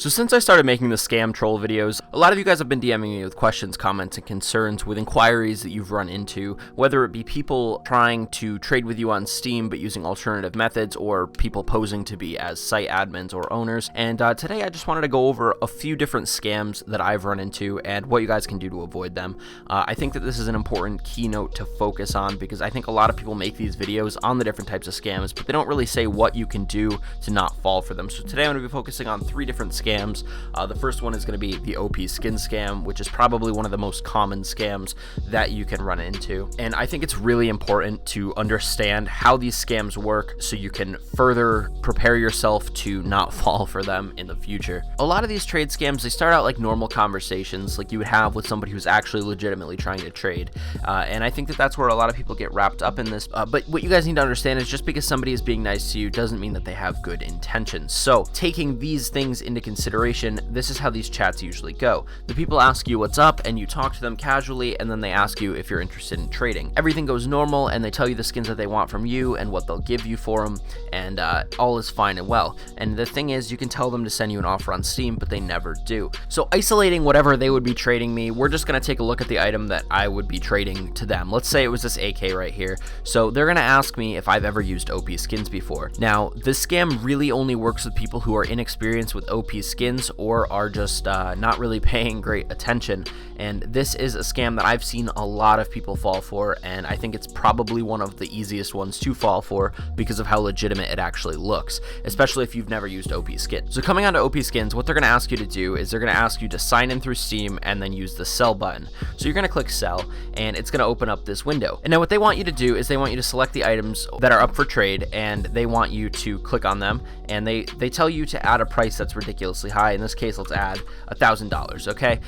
So since I started making the scam troll videos, a lot of you guys have been DMing me with questions, comments, and concerns with inquiries that you've run into, whether it be people trying to trade with you on Steam but using alternative methods, or people posing to be as site admins or owners. And today I just wanted to go over a few different scams that I've run into and what you guys can do to avoid them. I think that this is an important keynote to focus on because I think a lot of people make these videos on the different types of scams, but they don't really say what you can do to not fall for them. So today I'm going to be focusing on 3 different scams. The first one is going to be the OP skin scam, which is probably one of the most common scams that you can run into. And I think it's really important to understand how these scams work so you can further prepare yourself to not fall for them in the future. A lot of these trade scams, they start out like normal conversations like you would have with somebody who's actually legitimately trying to trade. And I think that that's where a lot of people get wrapped up in this. But what you guys need to understand is just because somebody is being nice to you doesn't mean that they have good intentions. So taking these things into consideration, this is how these chats usually go. The people ask you what's up and you talk to them casually, and then they ask you if you're interested in trading. Everything goes normal and they tell you the skins that they want from you and what they'll give you for them, and all is fine and well. And the thing is, you can tell them to send you an offer on Steam, but they never do. So isolating whatever they would be trading me, we're just going to take a look at the item that I would be trading to them. Let's say it was this AK right here. So they're going to ask me if I've ever used OP skins before. Now, this scam really only works with people who are inexperienced with OP skins or are just not really paying great attention. And this is a scam that I've seen a lot of people fall for, and I think it's probably one of the easiest ones to fall for because of how legitimate it actually looks, especially if you've never used OP skins. So coming on to OP skins, what they're going to ask you to do is they're going to ask you to sign in through Steam and then use the sell button. So you're going to click sell, and it's going to open up this window. And now what they want you to do is they want you to select the items that are up for trade, and they want you to click on them, and they tell you to add a price that's ridiculously high. In this case, let's add $1,000, okay?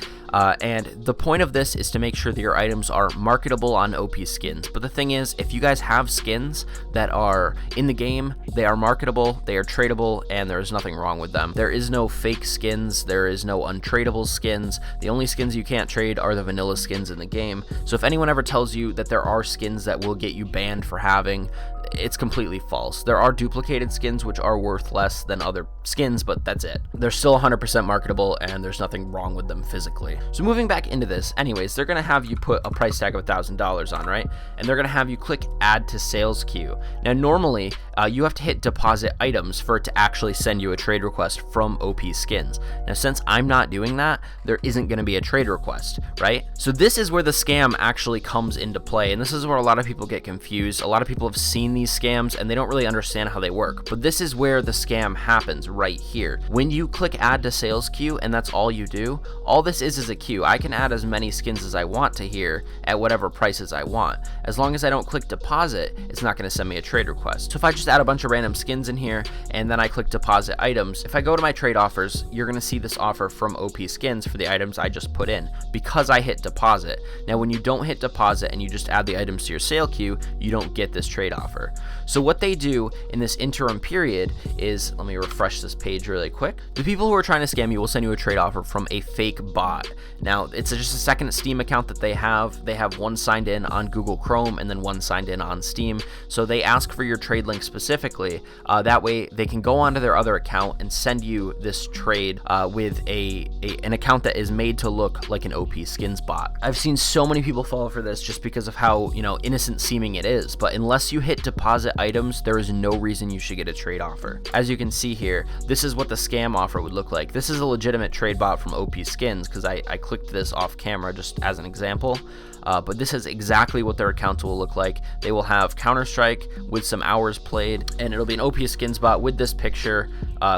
And the point of this is to make sure that your items are marketable on OP skins. But the thing is, if you guys have skins that are in the game, they are marketable, they are tradable, and there is nothing wrong with them. There is no fake skins, there is no untradable skins. The only skins you can't trade are the vanilla skins in the game. So if anyone ever tells you that there are skins that will get you banned for having, it's completely false. There are duplicated skins which are worth less than other skins, but that's it. They're still 100% marketable and there's nothing wrong with them physically. So moving back into this, anyways, they're going to have you put a price tag of $1,000 on, right? And they're going to have you click add to sales queue. Now normally you have to hit deposit items for it to actually send you a trade request from OP skins. Now since I'm not doing that, there isn't going to be a trade request, right? So this is where the scam actually comes into play, and this is where a lot of people get confused. A lot of people have seen these scams and they don't really understand how they work, but this is where the scam happens right here. When you click add to sales queue and that's all you do, all this is a queue. I can add as many skins as I want to here at whatever prices I want. As long as I don't click deposit, it's not going to send me a trade request. So if I just add a bunch of random skins in here and then I click deposit items, if I go to my trade offers, you're going to see this offer from OP skins for the items I just put in because I hit deposit. Now when you don't hit deposit and you just add the items to your sale queue, you don't get this trade offer. So what they do in this interim period is, let me refresh this page really quick. The people who are trying to scam you will send you a trade offer from a fake bot. Now it's just a second Steam account that they have. They have one signed in on Google Chrome and then one signed in on Steam. So they ask for your trade link specifically. That way they can go onto their other account and send you this trade with an account that is made to look like an OP skins bot. I've seen so many people fall for this just because of how, innocent seeming it is. But unless you hit deposit items, there is no reason you should get a trade offer. As you can see here, this is what the scam offer would look like. This is a legitimate trade bot from OP skins because I clicked this off camera just as an example. But this is exactly what their account will look like. They will have Counter-Strike with some hours played, and it'll be an OP skins bot with this picture,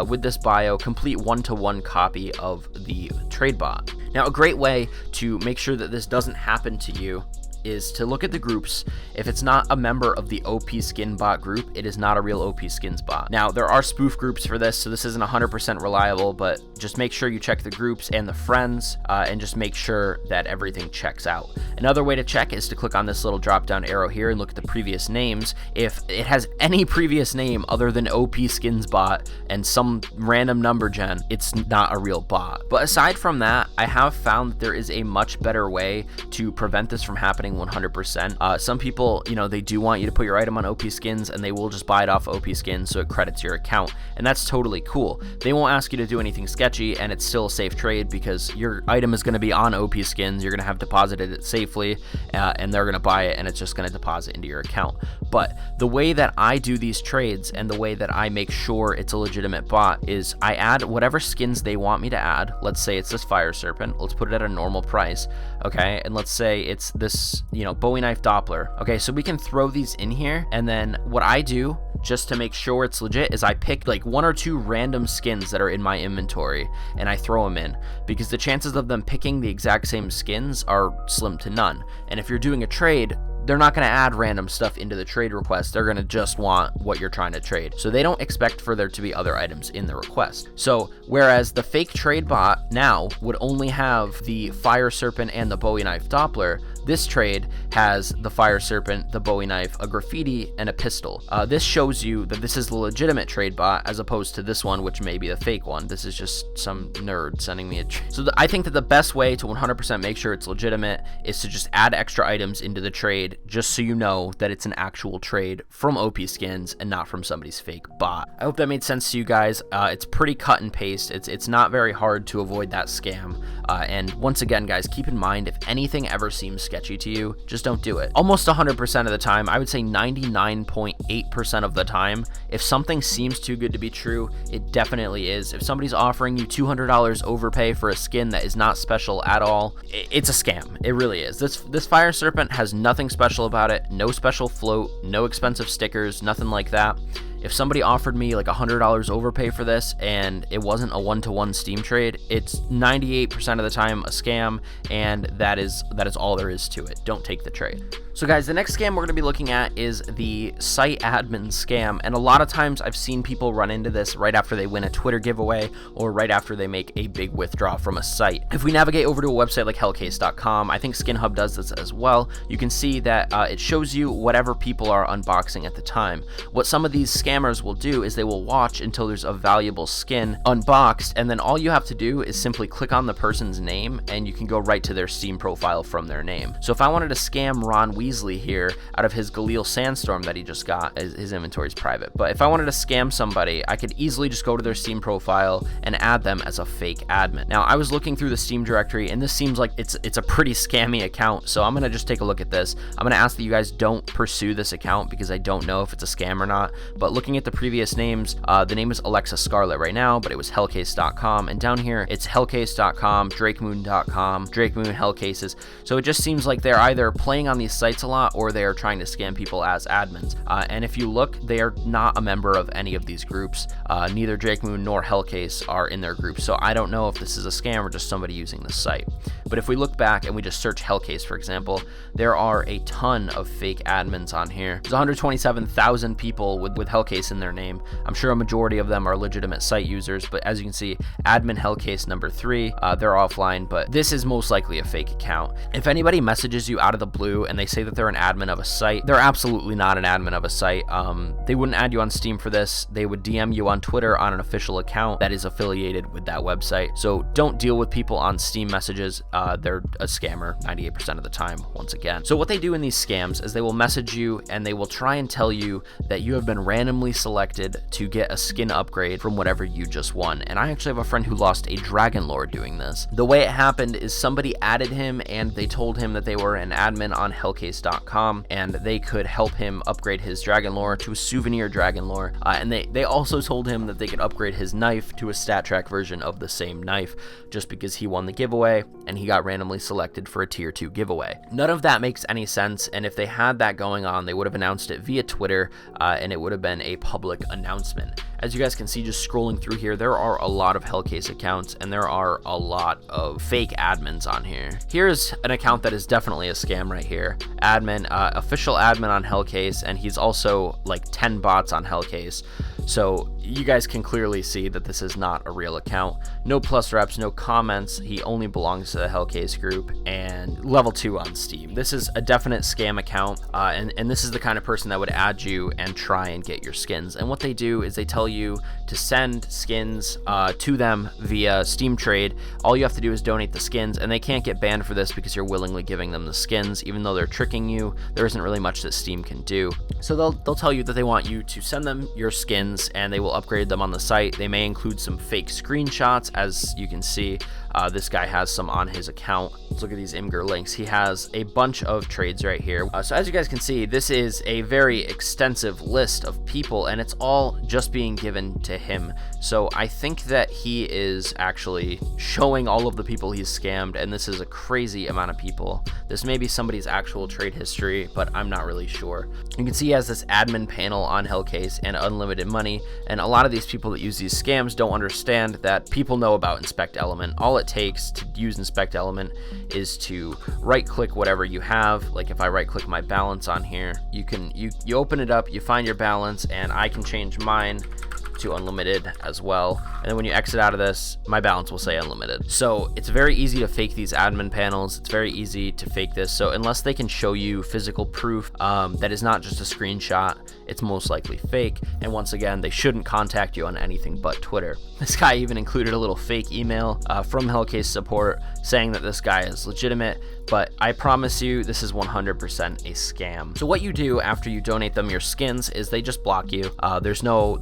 with this bio, complete one-to-one copy of the trade bot. Now, a great way to make sure that this doesn't happen to you is to look at the groups. If it's not a member of the OP skin bot group, it is not a real OP skins bot. Now, there are spoof groups for this, so this isn't 100% reliable, but just make sure you check the groups and the friends, and just make sure that everything checks out. Another way to check is to click on this little drop down arrow here and look at the previous names. If it has any previous name other than OP skins bot and some random number gen, it's not a real bot. But aside from that, I have found that there is a much better way to prevent this from happening setting 100%. Some people, you know, they do want you to put your item on OP skins, and they will just buy it off OP skins so it credits your account, and that's totally cool. They won't ask you to do anything sketchy, and it's still a safe trade because your item is going to be on OP skins. You're going to have deposited it safely, and they're going to buy it, and it's just going to deposit into your account. But the way that I do these trades and the way that I make sure it's a legitimate bot is I add whatever skins they want me to add. Let's say it's this fire serpent. Let's put it at a normal price. Okay, and let's say it's this, you know, Bowie knife Doppler. Okay, so we can throw these in here, and then what I do just to make sure it's legit is I pick like 1 or 2 random skins that are in my inventory and I throw them in, because the chances of them picking the exact same skins are slim to none. And if you're doing a trade, they're not going to add random stuff into the trade request. They're going to just want what you're trying to trade. So they don't expect for there to be other items in the request. So whereas the fake trade bot now would only have the fire serpent and the Bowie knife Doppler, this trade has the fire serpent, the Bowie knife, a graffiti, and a pistol. This shows you that this is the legitimate trade bot as opposed to this one, which may be the fake one. This is just some nerd sending me a trade. So I think that the best way to 100% make sure it's legitimate is to just add extra items into the trade, just so you know that it's an actual trade from OP skins and not from somebody's fake bot. I hope that made sense to you guys. It's pretty cut and paste. It's not very hard to avoid that scam. And once again, guys, keep in mind, if anything ever seems sketchy to you, just don't do it. Almost 100% of the time, I would say 99.8% of the time, if something seems too good to be true, it definitely is. If somebody's offering you $200 overpay for a skin that is not special at all, it's a scam. It really is. This fire serpent has nothing special about it, no special float, no expensive stickers, nothing like that. If somebody offered me like $100 overpay for this and it wasn't a one-to-one Steam trade, it's 98% of the time a scam, and that is all there is to it. Don't take the trade. So guys, the next scam we're going to be looking at is the site admin scam, and a lot of times I've seen people run into this right after they win a Twitter giveaway or right after they make a big withdrawal from a site. If we navigate over to a website like hellcase.com, I think SkinHub does this as well, you can see that it shows you whatever people are unboxing at the time. What some of these scammers will do is they will watch until there's a valuable skin unboxed, and then all you have to do is simply click on the person's name and you can go right to their Steam profile from their name. So if I wanted to scam Ron Weasley here out of his Galil Sandstorm that he just got, his inventory is private, but if I wanted to scam somebody, I could easily just go to their Steam profile and add them as a fake admin. Now, I was looking through the Steam directory and this seems like it's a pretty scammy account, so I'm gonna just take a look at this. I'm gonna ask that you guys don't pursue this account because I don't know if it's a scam or not, but looking at the previous names, the name is Alexa Scarlet right now, but it was hellcase.com, and down here it's hellcase.com, drakemoon.com, drakemoon, hellcases. So it just seems like they're either playing on these sites a lot or they are trying to scam people as admins. And if you look, they are not a member of any of these groups. Neither drakemoon nor hellcase are in their groups, so I don't know if this is a scam or just somebody using the site. But if we look back and we just search hellcase, for example, there are a ton of fake admins on here. There's 127,000 people with hellcase in their name. I'm sure a majority of them are legitimate site users, but as you can see, admin hellcase number 3, they're offline, but this is most likely a fake account. If anybody messages you out of the blue and they say that they're an admin of a site, they're absolutely not an admin of a site. They wouldn't add you on Steam for this. They would DM you on Twitter on an official account that is affiliated with that website. So don't deal with people on Steam messages. They're a scammer 98% of the time, once again. So what they do in these scams is they will message you and they will try and tell you that you have been randomly selected to get a skin upgrade from whatever you just won. And I actually have a friend who lost a dragon lore doing this. The way it happened is somebody added him and they told him that they were an admin on hellcase.com and they could help him upgrade his dragon lore to a souvenir dragon lore. And they also told him that they could upgrade his knife to a stat track version of the same knife just because he won the giveaway and he got randomly selected for a tier 2 giveaway. None of that makes any sense, and if they had that going on, they would have announced it via Twitter and it would have been a public announcement. As you guys can see, just scrolling through here, there are a lot of Hellcase accounts and there are a lot of fake admins on here. Here's an account that is definitely a scam right here. Admin, official admin on Hellcase, and he's also like 10 bots on Hellcase. So you guys can clearly see that this is not a real account. No plus reps, no comments. He only belongs to the Hellcase group, and level 2 on Steam. This is a definite scam account, and this is the kind of person that would add you and try and get your skins. And what they do is they tell you to send skins to them via Steam Trade. All you have to do is donate the skins, and they can't get banned for this because you're willingly giving them the skins. Even though they're tricking you, there isn't really much that Steam can do. So they'll tell you that they want you to send them your skins, and they will upgrade them on the site. They may include some fake screenshots, as you can see. This guy has some on his account. Let's look at these Imgur links. He has a bunch of trades right here. So as you guys can see, this is a very extensive list of people, and it's all just being given to him. So I think that he is actually showing all of the people he's scammed, and this is a crazy amount of people. This may be somebody's actual trade history, but I'm not really sure. You can see he has this admin panel on Hellcase and unlimited money, and a lot of these people that use these scams don't understand that people know about Inspect Element. All it takes to use Inspect Element is to right click whatever you have. Like if I right click my balance on here, you open it up, you find your balance, and I can change mine to unlimited as well. And then when you exit out of this, my balance will say unlimited. So it's very easy to fake these admin panels. It's very easy to fake this. So unless they can show you physical proof that is not just a screenshot, it's most likely fake. And once again, they shouldn't contact you on anything but Twitter. This guy even included a little fake email from Hellcase support saying that this guy is legitimate, but I promise you this is 100% a scam. So what you do after you donate them your skins is they just block you. There's no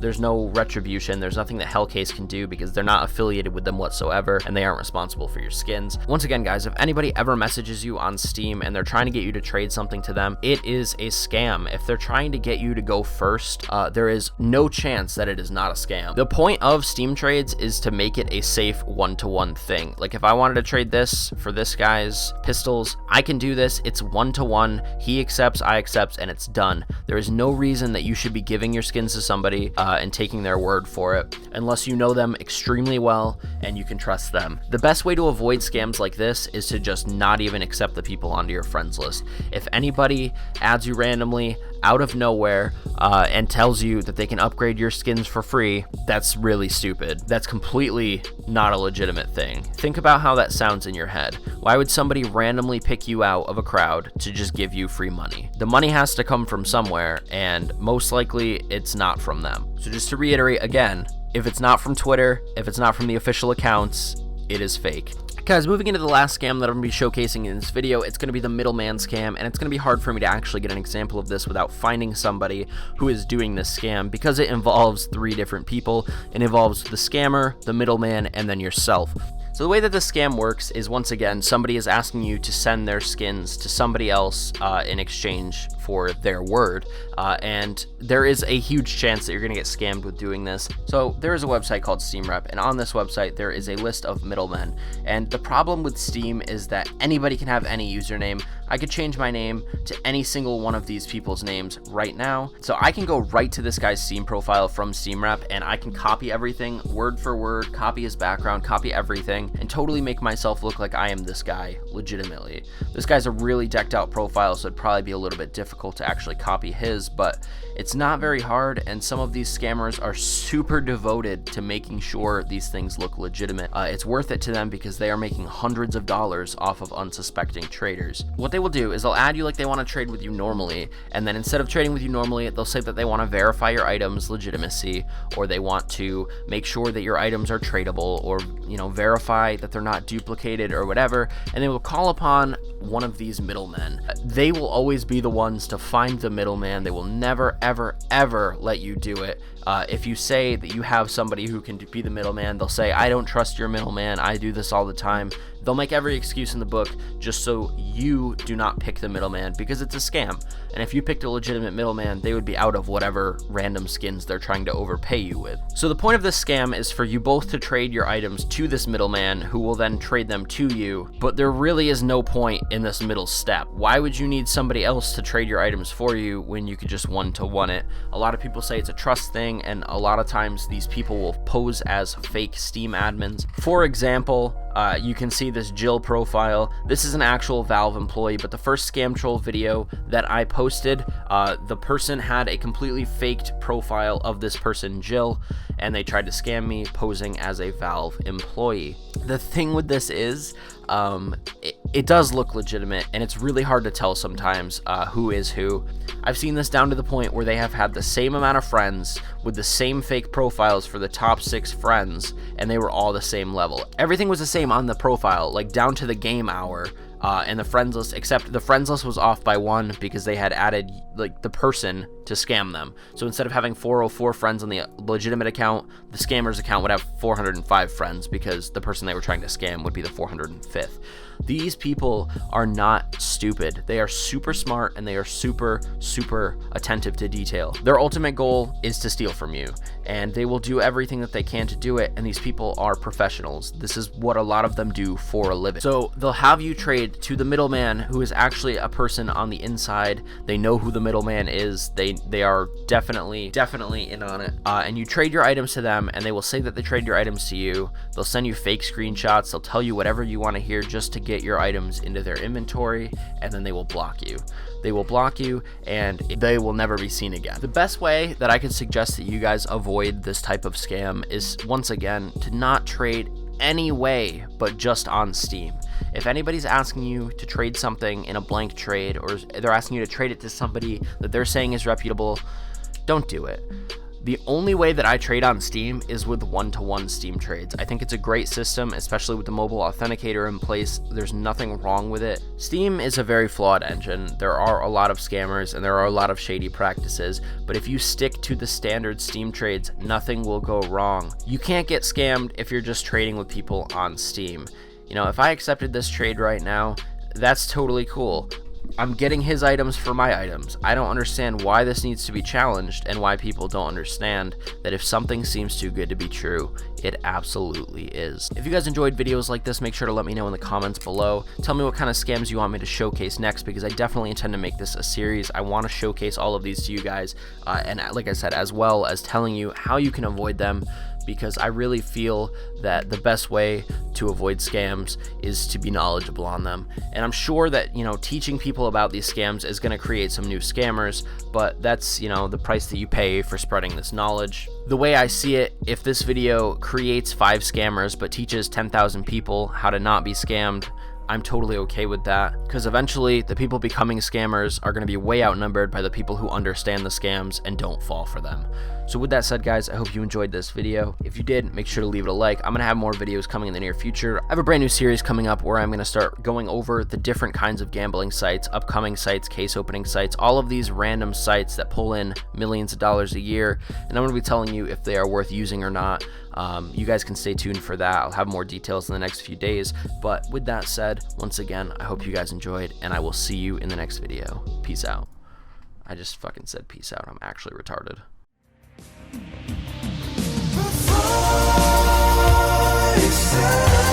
retribution. There's nothing that Hellcase can do because they're not affiliated with them whatsoever, and they aren't responsible for your skins. Once again, guys, if anybody ever messages you on Steam and they're trying to get you to trade something to them, it is a scam. If they're trying to get you to go first, there is no chance that it is not a scam. The point of Steam trades is to make it a safe one-to-one thing. Like if I wanted to trade this for this guy's pistols, I can do this. It's one-to-one. He accepts, I accept, and it's done. There is no reason that you should be giving your skins to somebody and taking their word for it unless you know them extremely well and you can trust them. The best way to avoid scams like this is to just not even accept the people onto your friends list. If anybody adds you randomly out of nowhere and tells you that they can upgrade your skins for free, that's really stupid. That's completely not a legitimate thing. Think about how that sounds in your head. Why would somebody randomly pick you out of a crowd to just give you free money? The money has to come from somewhere, and most likely it's not from them. So just to reiterate again, if it's not from Twitter, if it's not from the official accounts, it is fake. Guys, moving into the last scam that I'm going to be showcasing in this video, it's going to be the Middleman scam, and it's going to be hard for me to actually get an example of this without finding somebody who is doing this scam because it involves 3 different people. It involves the scammer, the middleman, and then yourself. So the way that this scam works is, once again, somebody is asking you to send their skins to somebody else in exchange for their word, and there is a huge chance that you're going to get scammed with doing this. So there is a website called SteamRep, and on this website there is a list of middlemen, and the problem with Steam is that anybody can have any username. I could change my name to any single one of these people's names right now. So I can go right to this guy's Steam profile from SteamRep, and I can copy everything word for word, copy his background, copy everything, and totally make myself look like I am this guy legitimately. This guy's a really decked out profile, so it'd probably be a little bit difficult to actually copy his, but it's not very hard, and some of these scammers are super devoted to making sure these things look legitimate. It's worth it to them because they are making hundreds of dollars off of unsuspecting traders. What they will do is they'll add you like they want to trade with you normally, and then instead of trading with you normally, they'll say that they want to verify your items legitimacy, or they want to make sure that your items are tradable, or verify that they're not duplicated or whatever, and they will call upon one of these middlemen. They will always be the ones to find the middleman. They will never ever let you do it. If you say that you have somebody who can be the middleman, they'll say, I don't trust your middleman, I do this all the time. They'll make every excuse in the book just so you do not pick the middleman, because it's a scam. And if you picked a legitimate middleman, they would be out of whatever random skins they're trying to overpay you with. So the point of this scam is for you both to trade your items to this middleman, who will then trade them to you, but there really is no point in this middle step. Why would you need somebody else to trade your items for you when you could just one-to-one it? A lot of people say it's a trust thing, and a lot of times these people will pose as fake Steam admins. For example, you can see this Jill profile. This is an actual Valve employee, but the first scam troll video that I posted, the person had a completely faked profile of this person, Jill, and they tried to scam me posing as a Valve employee. The thing with this is, it does look legitimate, and it's really hard to tell sometimes who is who. I've seen this down to the point where they have had the same amount of friends with the same fake profiles for the top 6 friends, and they were all the same level. Everything was the same on the profile, like down to the game hour, and the friends list, except the friends list was off by 1 because they had added like the person to scam them. So instead of having 404 friends on the legitimate account, the scammer's account would have 405 friends because the person they were trying to scam would be the 405th. These people are not stupid. They are super smart, and they are super attentive to detail. Their ultimate goal is to steal from you, and they will do everything that they can to do it, and these people are professionals. This is what a lot of them do for a living. So they'll have you trade to the middleman, who is actually a person on the inside. They know who the middleman is. They are definitely in on it. And you trade your items to them, and they will say that they trade your items to you. They'll send you fake screenshots. They'll tell you whatever you want to hear just to get your items into their inventory, and then they will block you. They will block you, and they will never be seen again. The best way that I could suggest that you guys avoid this type of scam is, once again, to not trade any way but just on Steam. If anybody's asking you to trade something in a blank trade, or they're asking you to trade it to somebody that they're saying is reputable, don't do it. The only way that I trade on Steam is with one-to-one Steam trades. I think it's a great system, especially with the mobile authenticator in place. There's nothing wrong with it. Steam is a very flawed engine. There are a lot of scammers, and there are a lot of shady practices, but if you stick to the standard Steam trades, nothing will go wrong. You can't get scammed if you're just trading with people on Steam. You know, if I accepted this trade right now, that's totally cool. I'm getting his items for my items. I don't understand why this needs to be challenged, and why people don't understand that if something seems too good to be true, it absolutely is. If you guys enjoyed videos like this, make sure to let me know in the comments below. Tell me what kind of scams you want me to showcase next, because I definitely intend to make this a series. I want to showcase all of these to you guys, and like I said, as well as telling you how you can avoid them, because I really feel that the best way to avoid scams is to be knowledgeable on them. And I'm sure that, you know, teaching people about these scams is going to create some new scammers, but that's, you know, the price that you pay for spreading this knowledge. The way I see it, if this video creates 5 scammers but teaches 10,000 people how to not be scammed, I'm totally okay with that, because eventually the people becoming scammers are going to be way outnumbered by the people who understand the scams and don't fall for them. So with that said, guys, I hope you enjoyed this video. If you did, make sure to leave it a like. I'm going to have more videos coming in the near future. I have a brand new series coming up where I'm going to start going over the different kinds of gambling sites, upcoming sites, case opening sites, all of these random sites that pull in millions of dollars a year, and I'm going to be telling you if they are worth using or not. You guys can stay tuned for that. I'll have more details in the next few days. But with that said, once again, I hope you guys enjoyed, and I will see you in the next video. Peace out. I just fucking said peace out. I'm actually retarded. Before you say